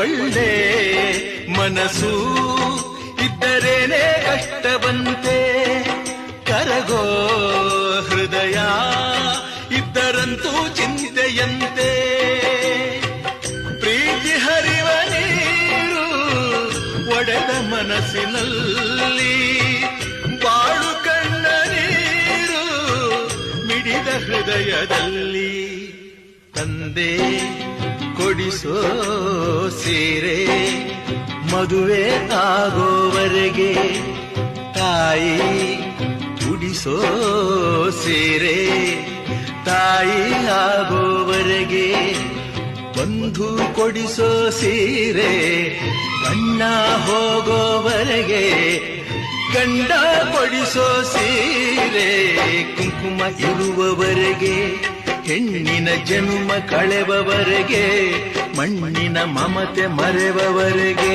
ಒಳ್ಳೆ ಮನಸ್ಸು ಇದ್ದರೇನೆ ಕಷ್ಟವಂತೆ, ಕರಗೋ ಹೃದಯ ಇದ್ದರಂತೂ ಚಿಂತೆಯಂತೆ. ಪ್ರೀತಿ ಹರಿವ ನೀರು ಒಡೆದ ಮನಸ್ಸಿನಲ್ಲಿ, ಬಾಳು ಕಣ್ಣ ನೀರು ಮಿಡಿದ ಹೃದಯದಲ್ಲಿ. ತಂದೆ ಕೊಡಿಸೋ ಸೀರೆ ಮದುವೆ ಆಗೋವರೆಗೆ, ತಾಯಿ ಉಡಿಸೋ ಸೀರೆ ತಾಯಿ ಆಗೋವರೆಗೆ, ಬಂಧು ಕೊಡಿಸೋ ಸೀರೆ ಬಣ್ಣ ಹೋಗೋವರೆಗೆ, ಗಂಡ ಕೊಡಿಸೋ ಸೀರೆ ಕುಂಕುಮ ಇರುವವರೆಗೆ, ಹೆಣ್ಣಿನ ಜನ್ಮ ಕಳೆವವರೆಗೆ, ಮಣ್ಣಿನ ಮಮತೆ ಮರೆವವರೆಗೆ.